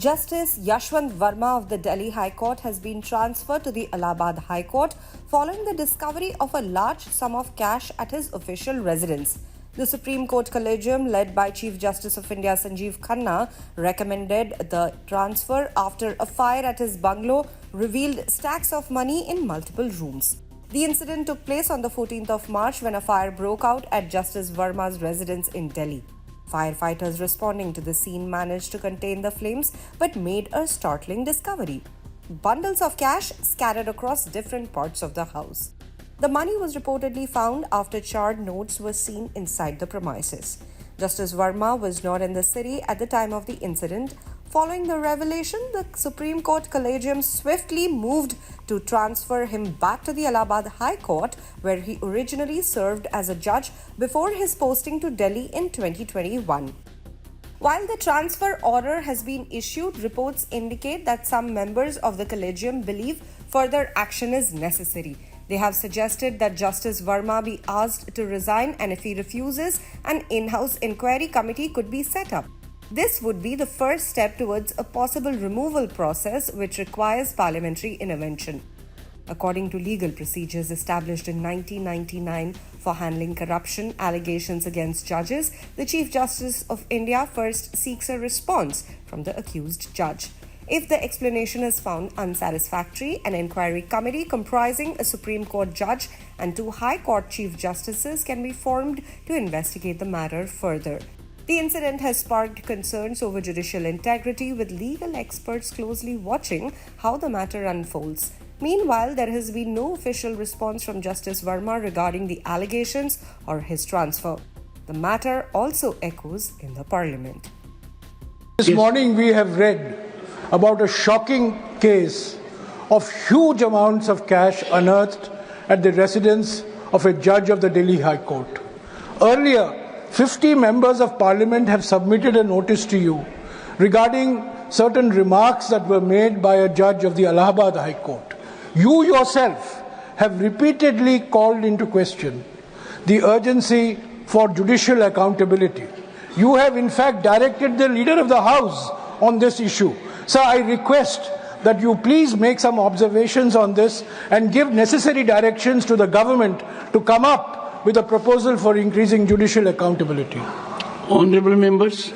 Justice Yashwant Verma of the Delhi High Court has been transferred to the Allahabad High Court following the discovery of a large sum of cash at his official residence. The Supreme Court Collegium, led by Chief Justice of India Sanjeev Khanna, recommended the transfer after a fire at his bungalow revealed stacks of money in multiple rooms. The incident took place on the 14th of March when a fire broke out at Justice Verma's residence in Delhi. Firefighters responding to the scene managed to contain the flames but made a startling discovery. Bundles of cash scattered across different parts of the house. The money was reportedly found after charred notes were seen inside the premises. Justice Verma was not in the city at the time of the incident. Following the revelation, the Supreme Court Collegium swiftly moved to transfer him back to the Allahabad High Court, where he originally served as a judge before his posting to Delhi in 2021. While the transfer order has been issued, reports indicate that some members of the Collegium believe further action is necessary. They have suggested that Justice Verma be asked to resign, and if he refuses, an in-house inquiry committee could be set up. This would be the first step towards a possible removal process which requires parliamentary intervention. According to legal procedures established in 1999 for handling corruption allegations against judges, the Chief Justice of India first seeks a response from the accused judge. If the explanation is found unsatisfactory, an inquiry committee comprising a Supreme Court judge and 2 High Court Chief Justices can be formed to investigate the matter further. The incident has sparked concerns over judicial integrity, with legal experts closely watching how the matter unfolds. Meanwhile, there has been no official response from Justice Verma regarding the allegations or his transfer. The matter also echoes in the Parliament. This morning we have read about a shocking case of huge amounts of cash unearthed at the residence of a judge of the Delhi High Court. Earlier, 50 members of Parliament have submitted a notice to you regarding certain remarks that were made by a judge of the Allahabad High Court. You yourself have repeatedly called into question the urgency for judicial accountability. You have in fact directed the Leader of the House on this issue. Sir, I request that you please make some observations on this and give necessary directions to the government to come up with a proposal for increasing judicial accountability. Honourable members.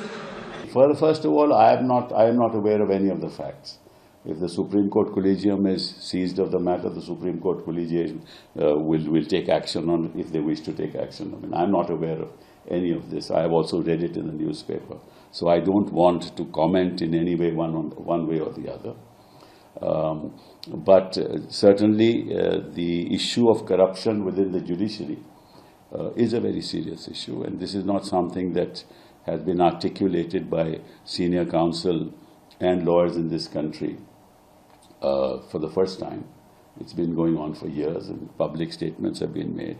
First of all, I am not aware of any of the facts. If the Supreme Court Collegium is seized of the matter, the Supreme Court Collegium will take action on it if they wish to take action. I mean, I'm not aware of any of this. I have also read it in the newspaper. So I don't want to comment in any way one way or the other. But certainly the issue of corruption within the judiciary is a very serious issue, and this is not something that has been articulated by senior counsel and lawyers in this country for the first time. It's been going on for years, and public statements have been made.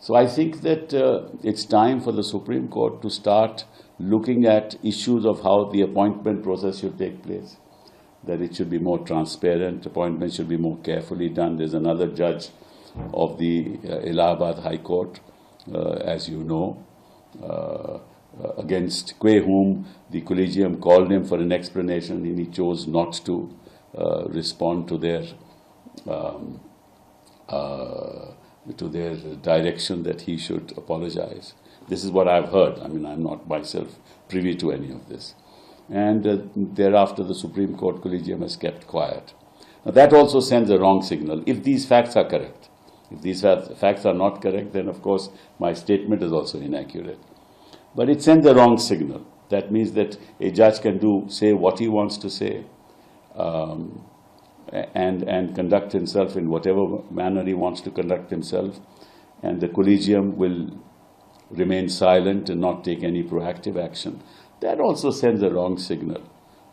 So I think that it's time for the Supreme Court to start looking at issues of how the appointment process should take place, that it should be more transparent, appointments should be more carefully done. There's another judge of the Allahabad High Court, as you know, against whom the Collegium called him for an explanation, and he chose not to respond to their direction that he should apologize. This is what I've heard. I mean, I'm not myself privy to any of this. And thereafter, the Supreme Court Collegium has kept quiet. Now, that also sends a wrong signal, if these facts are correct. If these facts are not correct, then of course my statement is also inaccurate. But it sends a wrong signal. That means that a judge can say what he wants to say and conduct himself in whatever manner he wants to conduct himself, and the Collegium will remain silent and not take any proactive action. That also sends a wrong signal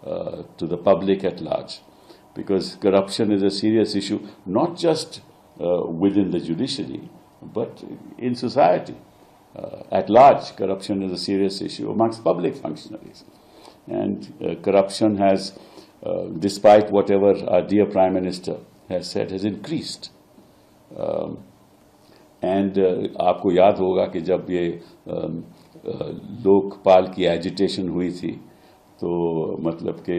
to the public at large, because corruption is a serious issue, not just within the judiciary, but in society. At large, corruption is a serious issue amongst public functionaries. And corruption has, despite whatever our dear Prime Minister has said, has increased. And आपको याद होगा कि जब ये लोकपाल की agitation हुई थी, तो मतलब कि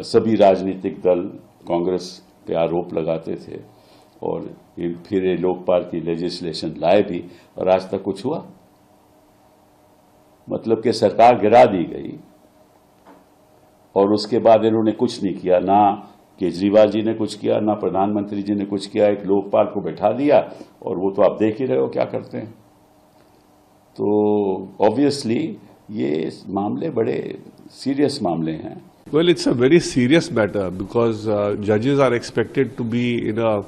सभी राजनीतिक दल कांग्रेस पे आरोप लगाते थे और फिर ये लोकपाल की लेजिस्लेशन लाए भी और आज तक कुछ हुआ। मतलब कि सरकार गिरा दी गई और उसके बाद इन्होंने कुछ नहीं किया, ना केजरीवाल जी ने कुछ किया, ना प्रधानमंत्री जी ने कुछ किया। एक लोकपाल को बैठा दिया और वो तो आप देख ही रहे हो क्या करते हैं। तो ऑब्वियसली ये मामले बड़े सीरियस मामले हैं। Well, it's a very serious matter because judges are expected to be in a,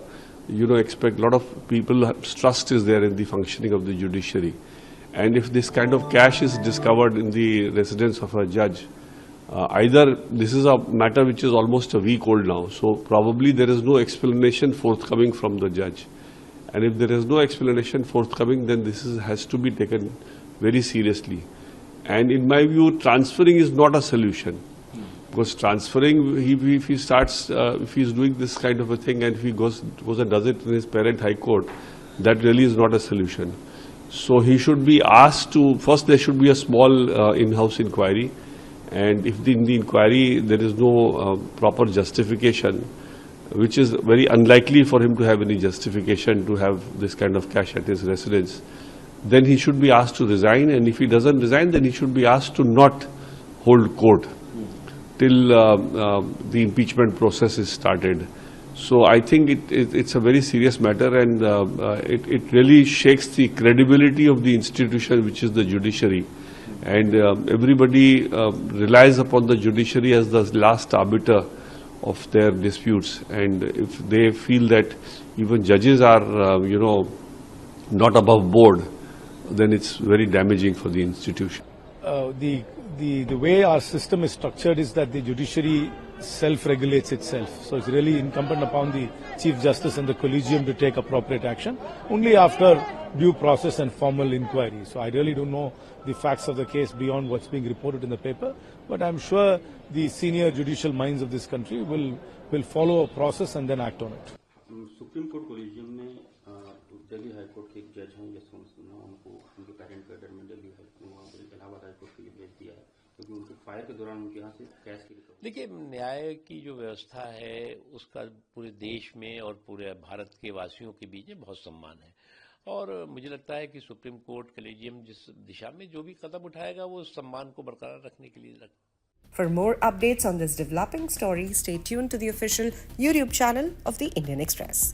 expect a lot of people's trust is there in the functioning of the judiciary. And if this kind of cash is discovered in the residence of a judge, either this is a matter which is almost a week old now, so probably there is no explanation forthcoming from the judge. And if there is no explanation forthcoming, then this has to be taken very seriously. And in my view, transferring is not a solution. Because transferring, if he starts, if he's doing this kind of a thing and if he goes and does it in his parent high court, that really is not a solution. So he should be asked to, first there should be a small in-house inquiry, and if in the inquiry there is no proper justification, which is very unlikely for him to have any justification to have this kind of cash at his residence, then he should be asked to resign, and if he doesn't resign, then he should be asked to not hold court till the impeachment process is started. So I think it's a very serious matter, and it really shakes the credibility of the institution, which is the judiciary. And everybody relies upon the judiciary as the last arbiter of their disputes. And if they feel that even judges are, not above board, then it's very damaging for the institution. The way our system is structured is that the judiciary self-regulates itself. So it's really incumbent upon the Chief Justice and the Collegium to take appropriate action only after due process and formal inquiry. So I really don't know the facts of the case beyond what's being reported in the paper, but I'm sure the senior judicial minds of this country will follow a process and then act on it. Supreme court collegium ने Delhi high court के एक जज हैं यशवंत सिन्हा, उनको उनके parent cadre में Delhi Allahabad high court के लिए भेज दिया है क्योंकि उनके फायर के दौरान उनके यहाँ से कैश की रिकवरी। देखिए, न्याय की जो व्यवस्था है उसका पूरे देश में और पूरे भारत के वासियों के बीच में बहुत सम्मान है, और मुझे लगता है कि सुप्रीम कोर्ट कॉलेजियम जिस दिशा में जो भी कदम उठाएगा वो उस सम्मान को बरकरार रखने के लिए For more updates on this developing story, stay tuned to the official YouTube channel of the Indian Express.